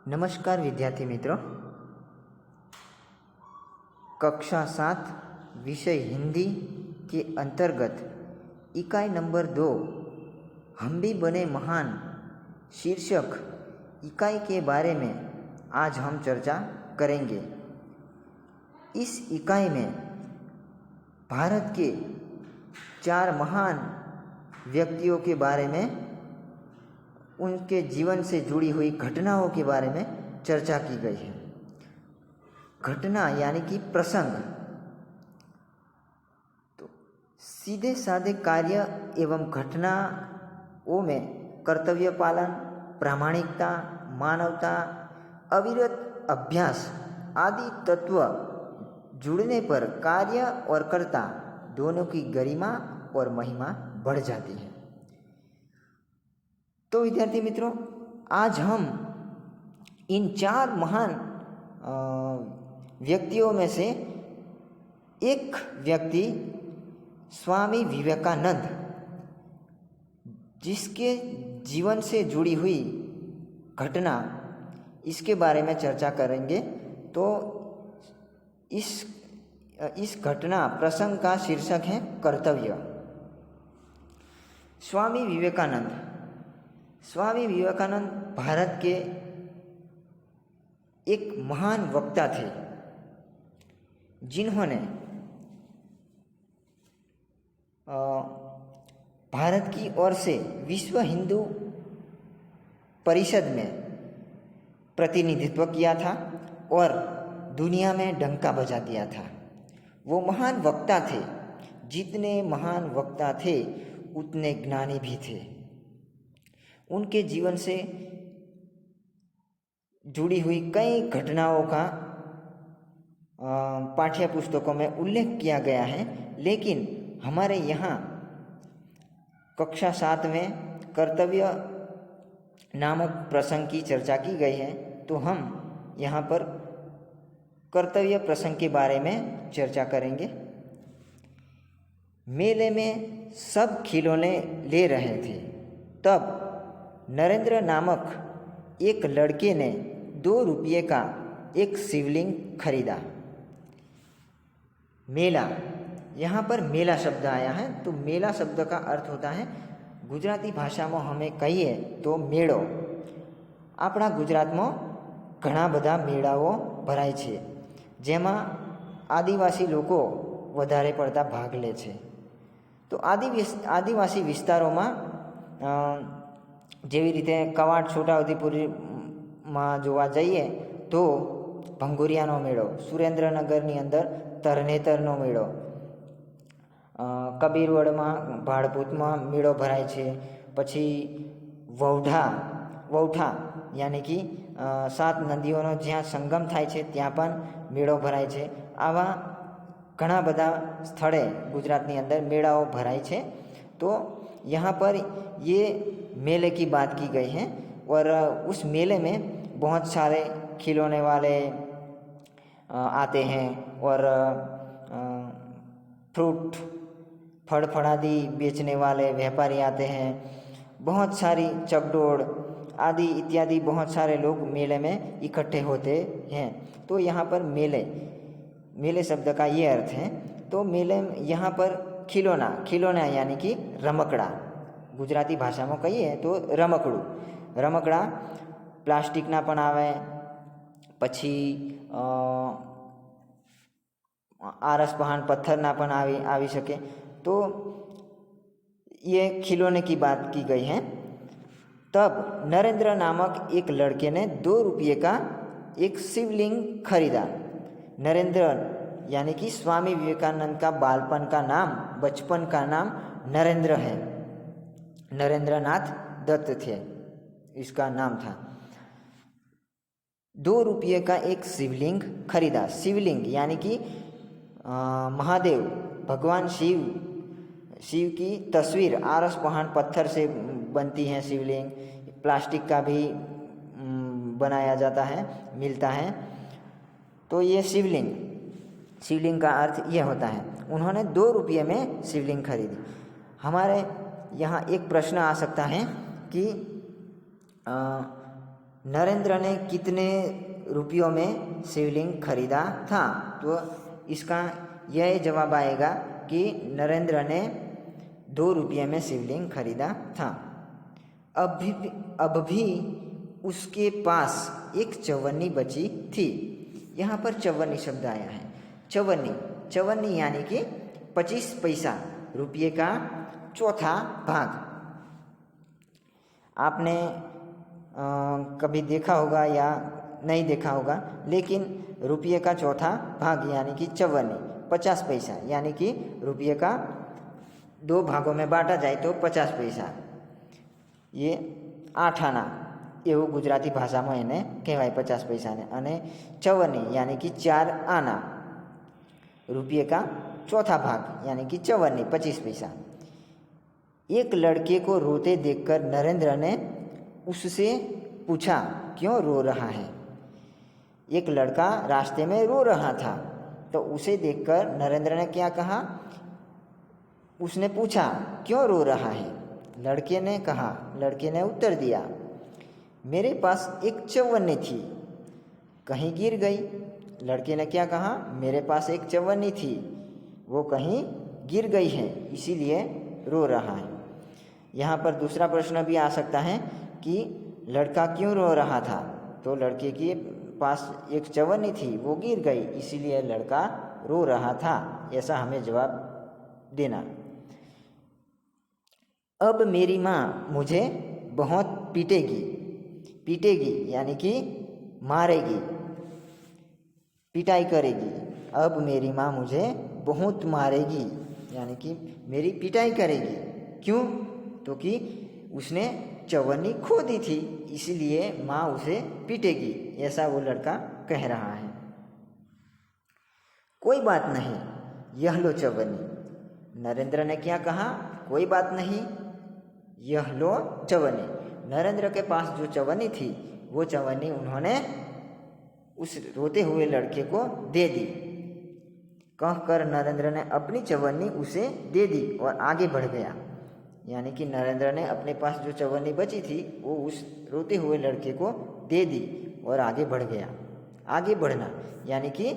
नमस्कार विद्यार्थी मित्रों, कक्षा 7 विषय हिंदी के अंतर्गत इकाई नंबर 2 हम भी बने महान शीर्षक इकाई के बारे में आज हम चर्चा करेंगे। इस इकाई में भारत के 4 महान व्यक्तियों के बारे में, उनके जीवन से जुड़ी हुई घटनाओं के बारे में चर्चा की गई है। घटना यानी कि प्रसंग। तो सीधे साधे कार्य एवं घटनाओं में कर्तव्य पालन, प्रामाणिकता, मानवता, अविरत अभ्यास आदि तत्व जुड़ने पर कार्य और कर्ता दोनों की गरिमा और महिमा बढ़ जाती है। तो विद्यार्थी मित्रों, आज हम इन 4 महान व्यक्तियों में से एक व्यक्ति स्वामी विवेकानंद, जिसके जीवन से जुड़ी हुई घटना, इसके बारे में चर्चा करेंगे। तो इस घटना प्रसंग का शीर्षक है कर्तव्य। स्वामी विवेकानंद भारत के एक महान वक्ता थे, जिन्होंने भारत की ओर से विश्व हिंदू परिषद में प्रतिनिधित्व किया था और दुनिया में डंका बजा दिया था। वो महान वक्ता थे। जितने महान वक्ता थे उतने ज्ञानी भी थे। उनके जीवन से जुड़ी हुई कई घटनाओं का पाठ्य पुस्तकों में उल्लेख किया गया है, लेकिन हमारे यहाँ कक्षा 7 में कर्तव्य नामक प्रसंग की चर्चा की गई है। तो हम यहाँ पर कर्तव्य प्रसंग के बारे में चर्चा करेंगे। मेले में सब खिलौने ले रहे थे, तब नरेंद्र नामक एक लड़के ने 2 रुपये का एक शिवलिंग खरीदा। मेला, यहाँ पर मेला शब्द आया है। तो मेला शब्द का अर्थ होता है, गुजराती भाषा में हमें कहिए तो मेड़ो। अपना गुजरात में घણા બધા મેળાઓ ભરાય છે, જેમાં આદિવાસી લોકો વધારે પડતા ભાગ લે છે। તો આદિવાસી વિસ્તારોમાં જેવી રીતે કવાડ છોટાઉદેપુરમાં જોવા જઈએ તો ભંગુરિયાનો મેળો, સુરેન્દ્રનગરની અંદર તરણેતરનો મેળો, કબીરવડમાં ભાડભૂતમાં મેળો ભરાય છે। પછી વૌઠા यानी कि 7 નદીઓનો જ્યાં સંગમ થાય છે ત્યાં પણ મેળો ભરાય છે। આવા ઘણા બધા સ્થળે ગુજરાતની અંદર મેળાઓ ભરાય છે। तो यहाँ पर ये मेले की बात की गई है और उस मेले में बहुत सारे खिलौने वाले आते हैं और फ्रूट फल फड़ादी बेचने वाले व्यापारी आते हैं। बहुत सारी चकडोड़ आदि इत्यादि बहुत सारे लोग मेले में इकट्ठे होते हैं। तो यहाँ पर मेले शब्द का ये अर्थ है। तो मेले यहाँ पर खिलौना यानी कि रमकड़ा, गुजराती भाषा में कहिए तो रमकड़ा प्लास्टिकना पण आवे, पछी आरस पहान पत्थरना पण आवी सके। तो ये खिलौने की बात की गई है। तब नरेंद्र नामक एक लड़के ने 2 रुपये का एक शिवलिंग खरीदा। नरेंद्र यानी कि स्वामी विवेकानंद का बालपन का नाम, बचपन का नाम नरेंद्र है। नरेंद्रनाथ दत्त थे, इसका नाम था। 2 रुपये का एक शिवलिंग खरीदा। शिवलिंग यानी कि महादेव, भगवान शिव की तस्वीर आरस पहाड़ पत्थर से बनती है। शिवलिंग प्लास्टिक का भी बनाया जाता है, मिलता है। तो ये शिवलिंग का अर्थ यह होता है। उन्होंने 2 रुपये में शिवलिंग खरीदी। हमारे यहाँ एक प्रश्न आ सकता है कि नरेंद्र ने कितने रुपयों में शिवलिंग खरीदा था? तो इसका यह जवाब आएगा कि नरेंद्र ने 2 रुपये में शिवलिंग खरीदा था। अब भी उसके पास एक चवन्नी बची थी। यहाँ पर चवन्नी शब्द आया है। चवन्नी यानी कि 25 पैसा, रुपये का चौथा भाग। आपने कभी देखा होगा या नहीं देखा होगा, लेकिन रुपये का चौथा भाग यानी कि चवन्नी 50 पैसा, यानी कि रुपये का 2 भागों में बांटा जाए तो 50 पैसा, ये 8 आना એવું ગુજરાતી ભાષામાં એને કહેવાય 50 પૈસાને। અને ચવન્ની यानी कि 4 आना, रुपये का चौथा भाग यानी कि चवन्नी 25 पैसा। एक लड़के को रोते देखकर नरेंद्र ने उससे पूछा, क्यों रो रहा है? एक लड़का रास्ते में रो रहा था, तो उसे देखकर नरेंद्र ने क्या कहा? उसने पूछा, क्यों रो रहा है? लड़के ने उत्तर दिया, मेरे पास एक चवन्नी थी, कहीं गिर गई। लड़के ने क्या कहा? मेरे पास एक चवन्नी थी, वो कहीं गिर गई है, इसीलिए रो रहा है। यहाँ पर दूसरा प्रश्न भी आ सकता है कि लड़का क्यों रो रहा था? तो लड़के के पास एक चवन्नी थी, वो गिर गई, इसीलिए लड़का रो रहा था, ऐसा हमें जवाब देना। अब मेरी माँ मुझे बहुत पीटेगी यानी कि मारेगी, पिटाई करेगी। अब मेरी माँ मुझे बहुत मारेगी यानी कि मेरी पिटाई करेगी। क्यों? तो कि उसने चवन्नी खो दी थी, इसलिए माँ उसे पीटेगी, ऐसा वो लड़का कह रहा है। कोई बात नहीं, यह लो चवन्नी। नरेंद्र ने क्या कहा? कोई बात नहीं, यह लो चवन्नी। नरेंद्र के पास जो चवन्नी थी, वो चवन्नी उन्होंने उस रोते हुए लड़के को दे दी। कहकर नरेंद्र ने अपनी चवन्नी उसे दे दी और आगे बढ़ गया। यानी कि नरेंद्र ने अपने पास जो चवन्नी बची थी, वो उस रोते हुए लड़के को दे दी और आगे बढ़ गया। आगे बढ़ना यानी कि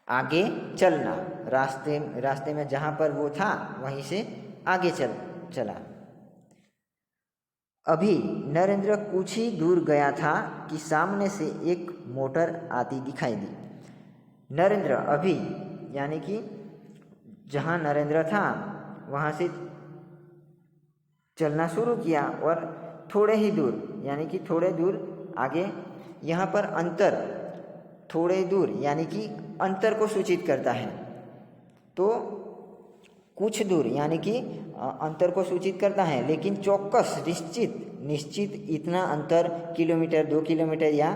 आगे चलना, रास्ते में जहाँ पर वो था वहीं से आगे चला। अभी नरेंद्र कुछ ही दूर गया था कि सामने से एक मोटर आती दिखाई दी। नरेंद्र अभी यानी कि जहाँ नरेंद्र था वहाँ से चलना शुरू किया और थोड़े ही दूर यानी कि थोड़े दूर आगे, यहाँ पर अंतर थोड़े दूर यानी कि अंतर को सूचित करता है। तो कुछ दूर यानी कि अंतर को सूचित करता है, लेकिन चौकस निश्चित इतना अंतर, किलोमीटर, 2 किलोमीटर या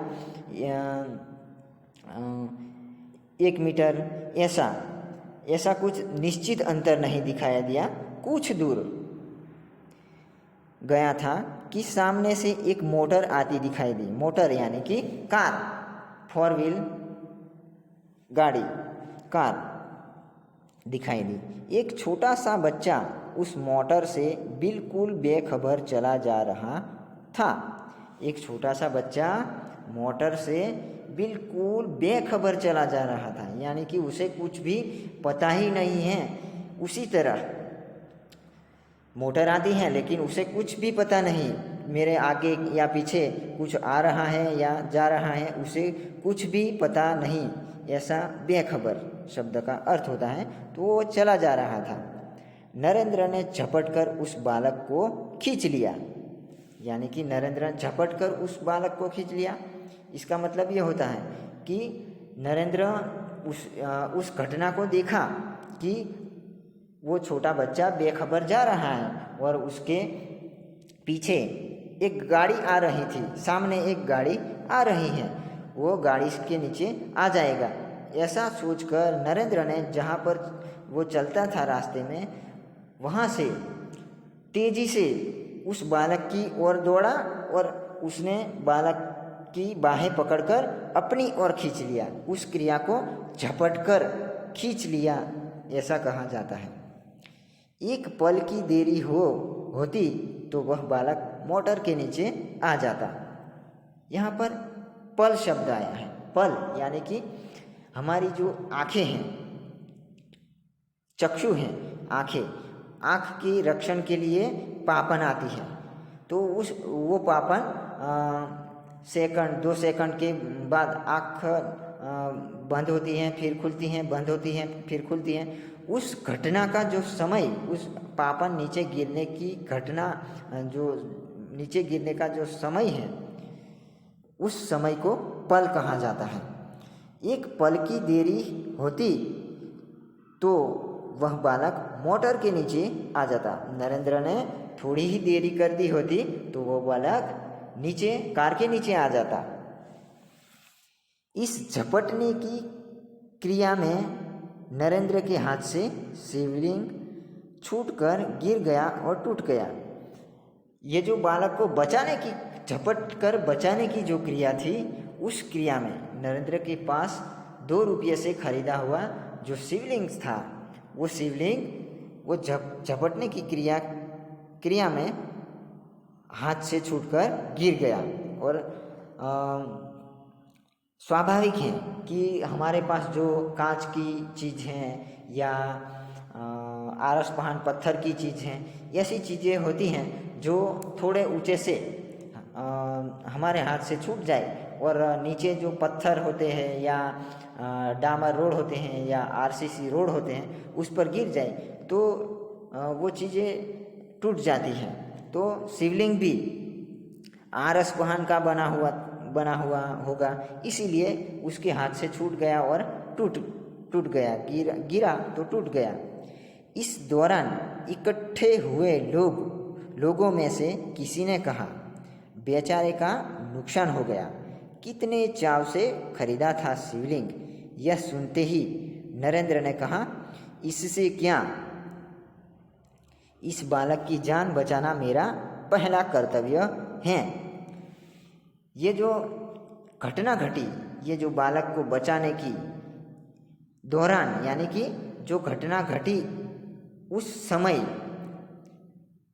1 मीटर, ऐसा कुछ निश्चित अंतर नहीं दिखाया दिया। कुछ दूर गया था कि सामने से एक मोटर आती दिखाई दी। मोटर यानी कि कार, 4 व्हील गाड़ी, कार दिखाई दी। एक छोटा सा बच्चा उस मोटर से बिल्कुल बेखबर चला जा रहा था। एक छोटा सा बच्चा मोटर से बिल्कुल बेखबर चला जा रहा था, यानी कि उसे कुछ भी पता ही नहीं है। उसी तरह मोटर आती है लेकिन उसे कुछ भी पता नहीं, मेरे आगे या पीछे कुछ आ रहा है या जा रहा है, उसे कुछ भी पता नहीं, ऐसा बेखबर शब्द का अर्थ होता है। तो वो चला जा रहा था। नरेंद्र ने झपटकर उस बालक को खींच लिया, यानी कि नरेंद्र ने झपटकर उस बालक को खींच लिया। इसका मतलब ये होता है कि नरेंद्र उस घटना को देखा कि वो छोटा बच्चा बेखबर जा रहा है और उसके पीछे एक गाड़ी आ रही थी, सामने एक गाड़ी आ रही है, वो गाड़ी के नीचे आ जाएगा। ऐसा सोचकर नरेंद्र ने जहाँ पर वो चलता था रास्ते में, वहाँ से तेज़ी से उस बालक की ओर दौड़ा और उसने बालक की बाहें पकड़कर अपनी ओर खींच लिया। उस क्रिया को झपटकर खींच लिया ऐसा कहा जाता है। एक पल की देरी होती तो वह बालक मोटर के नीचे आ जाता। यहाँ पर पल शब्द आया है। पल यानी कि हमारी जो आँखें हैं, चक्षु हैं, आँखें, आँख के रक्षण के लिए पापन आती है। तो वो पापन सेकंड 2 सेकंड के बाद आँख बंद होती हैं, फिर खुलती हैं, बंद होती हैं, फिर खुलती हैं। उस घटना का जो समय, उस पापन नीचे गिरने की घटना, जो नीचे गिरने का जो समय है, उस समय को पल कहा जाता है। एक पल की देरी होती तो वह बालक मोटर के नीचे आ जाता। नरेंद्र ने थोड़ी ही देरी कर दी होती तो वो बालक नीचे, कार के नीचे आ जाता। इस झपटने की क्रिया में नरेंद्र के हाथ से शिवलिंग छूटकर गिर गया और टूट गया। ये जो बालक को बचाने की, झपट कर बचाने की जो क्रिया थी, उस क्रिया में नरेंद्र के पास 2 रुपये से खरीदा हुआ जो शिवलिंग था, वो शिवलिंग वो झपटने की क्रिया में हाथ से छूटकर गिर गया। और स्वाभाविक है कि हमारे पास जो कांच की चीज़ हैं या आरस पहान पत्थर की चीज़ हैं, ऐसी चीज़ें होती हैं जो थोड़े ऊंचे से हमारे हाथ से छूट जाए और नीचे जो पत्थर होते हैं या डामर रोड होते हैं या आरसीसी रोड होते हैं, उस पर गिर जाए तो वो चीज़ें टूट जाती हैं। तो शिवलिंग भी आरस पहान का बना हुआ होगा, इसीलिए उसके हाथ से छूट गया और टूट गया, गिरा तो टूट गया। इस दौरान इकट्ठे हुए लोगों में से किसी ने कहा, बेचारे का नुकसान हो गया, कितने चाव से खरीदा था शिवलिंग। यह सुनते ही नरेंद्र ने कहा, इससे क्या, इस बालक की जान बचाना मेरा पहला कर्तव्य है। ये जो घटना घटी, ये जो बालक को बचाने की दौरान, यानी कि जो घटना घटी उस समय,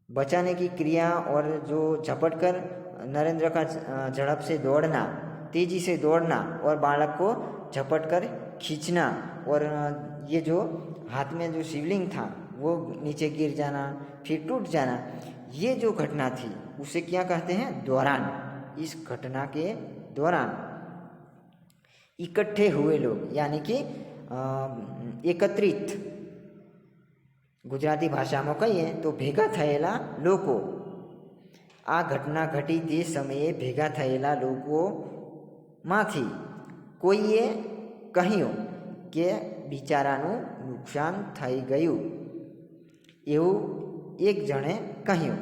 बचाने की क्रिया और जो झपट कर नरेंद्र का झड़प से दौड़ना, तेजी से दौड़ना और बालक को झपट कर खींचना, और ये जो हाथ में जो शिवलिंग था वो नीचे गिर जाना, फिर टूट जाना, ये जो घटना थी उसे क्या कहते हैं, दौरान। इस घटना के दौरान इकट्ठे हुए लोग, यानी कि एकत्रित, ગુજરાતી ભાષામાં કહીએ તો ભેગા થયેલા લોકો, આ ઘટના ઘટી તે સમયે ભેગા થયેલા લોકોમાંથી કોઈએ કહ્યું કે બિચારાનું નુકસાન થઈ ગયું, એવું એક જણે કહ્યું।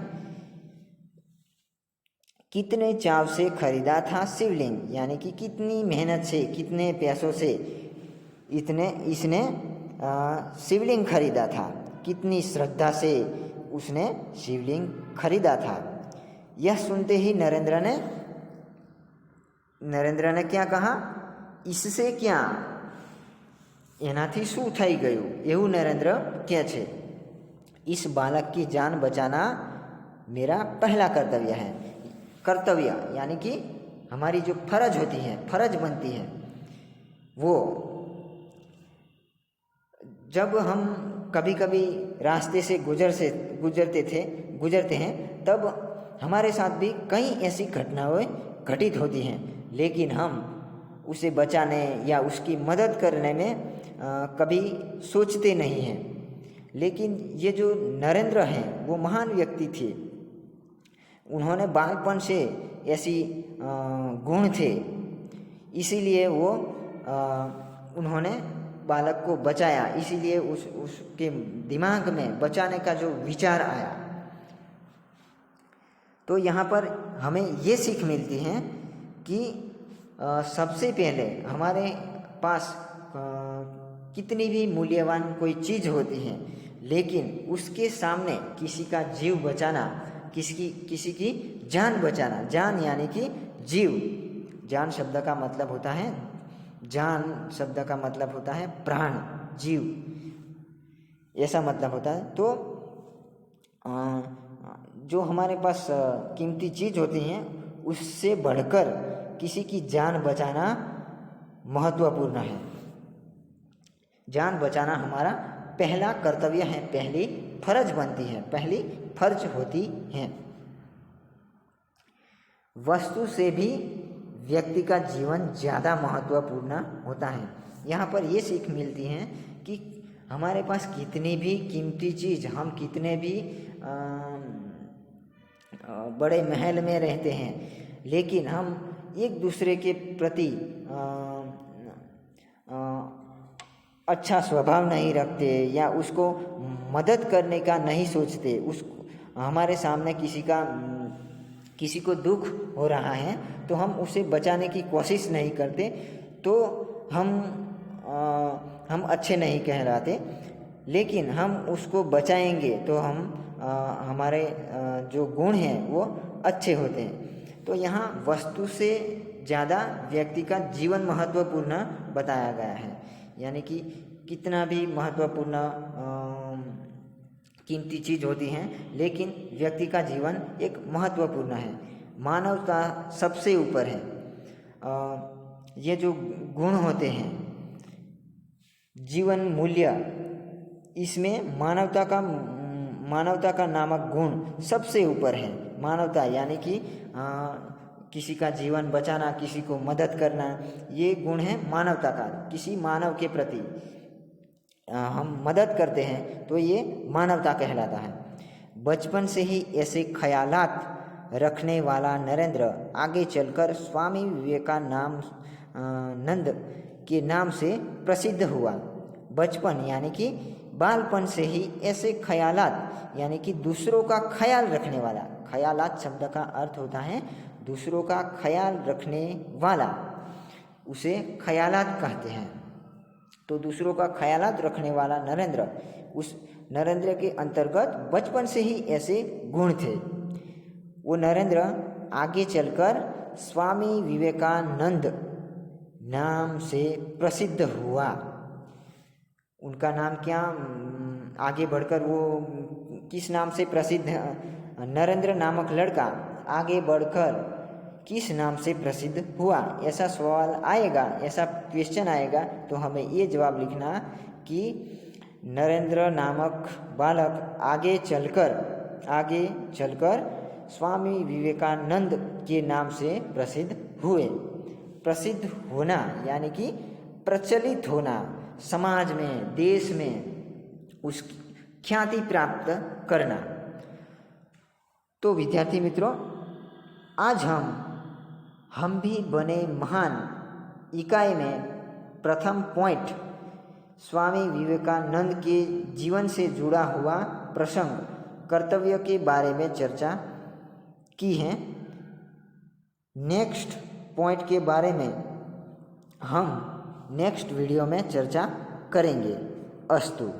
कितने चाव से खरीदा था शिवलिंग, यानी कि कितनी मेहनत से, कितने पैसों से इसने शिवलिंग खरीदा था, कितनी श्रद्धा से उसने शिवलिंग खरीदा था। यह सुनते ही नरेंद्र ने क्या कहा, इससे क्या, एनाथी शू थई गયું, એવું नरेंद्र કહે છે। इस बालक की जान बचाना मेरा पहला कर्तव्य है। कर्तव्य यानी कि हमारी जो फर्ज होती है, फर्ज बनती है, वो जब हम कभी कभी रास्ते से गुजरते हैं तब हमारे साथ भी कई ऐसी घटनाएं घटित होती हैं, लेकिन हम उसे बचाने या उसकी मदद करने में कभी सोचते नहीं हैं। लेकिन ये जो नरेंद्र हैं वो महान व्यक्ति थे, उन्होंने बालपन से ऐसी गुण थे, इसीलिए वो उन्होंने बालक को बचाया, इसीलिए उसके दिमाग में बचाने का जो विचार आया। तो यहाँ पर हमें ये सीख मिलती है कि सबसे पहले हमारे पास कितनी भी मूल्यवान कोई चीज़ होती है, लेकिन उसके सामने किसी का जीव बचाना, किसी की जान बचाना, जान यानी कि जीव, जान शब्द का मतलब होता है, जान शब्द का मतलब होता है प्राण, जीव, ऐसा मतलब होता है। तो जो हमारे पास कीमती चीज़ होती हैं उससे बढ़कर किसी की जान बचाना महत्वपूर्ण है। जान बचाना हमारा पहला कर्तव्य है, पहली फर्ज बनती है, पहली फर्ज होती है। वस्तु से भी व्यक्ति का जीवन ज़्यादा महत्वपूर्ण होता है। यहाँ पर ये सीख मिलती है कि हमारे पास कितनी भी कीमती चीज़, हम कितने भी बड़े महल में रहते हैं, लेकिन हम एक दूसरे के प्रति अच्छा स्वभाव नहीं रखते या उसको मदद करने का नहीं सोचते, उसको हमारे सामने किसी को दुख हो रहा है तो हम उसे बचाने की कोशिश नहीं करते, तो हम अच्छे नहीं कहलाते। लेकिन हम उसको बचाएंगे तो हमारे जो गुण हैं वो अच्छे होते हैं। तो यहाँ वस्तु से ज़्यादा व्यक्ति का जीवन महत्वपूर्ण बताया गया है। यानी कि कितना भी महत्वपूर्ण कीमती चीज़ होती हैं, लेकिन व्यक्ति का जीवन एक महत्वपूर्ण है। मानवता सबसे ऊपर है। ये जो गुण होते हैं, जीवन मूल्य, इसमें मानवता का नामक गुण सबसे ऊपर है। मानवता यानी कि किसी का जीवन बचाना, किसी को मदद करना, ये गुण है मानवता का। किसी मानव के प्रति हम मदद करते हैं तो ये मानवता कहलाता है। बचपन से ही ऐसे ख्यालात रखने वाला नरेंद्र आगे चलकर स्वामी विवेकानंद के नाम से प्रसिद्ध हुआ। बचपन यानी कि बालपन से ही ऐसे ख्यालात यानी कि दूसरों का ख्याल रखने वाला, ख्यालात शब्द का अर्थ होता है दूसरों का ख्याल रखने वाला, उसे ख्यालात कहते हैं। तो दूसरों का ख्यालात रखने वाला नरेंद्र, उस नरेंद्र के अंतर्गत बचपन से ही ऐसे गुण थे। वो नरेंद्र आगे चलकर स्वामी विवेकानंद नाम से प्रसिद्ध हुआ। उनका नाम क्या, आगे बढ़कर वो किस नाम से प्रसिद्ध, नरेंद्र नामक लड़का आगे बढ़कर किस नाम से प्रसिद्ध हुआ, ऐसा सवाल आएगा, ऐसा क्वेश्चन आएगा तो हमें ये जवाब लिखना कि नरेंद्र नामक बालक आगे चलकर स्वामी विवेकानंद के नाम से प्रसिद्ध हुए। प्रसिद्ध होना यानी कि प्रचलित होना, समाज में, देश में उसकी ख्याति प्राप्त करना। तो विद्यार्थी मित्रों, आज हम भी बने महान इकाई में प्रथम पॉइंट स्वामी विवेकानंद के जीवन से जुड़ा हुआ प्रसंग, कर्तव्य के बारे में चर्चा की है। नेक्स्ट पॉइंट के बारे में हम नेक्स्ट वीडियो में चर्चा करेंगे। अस्तु।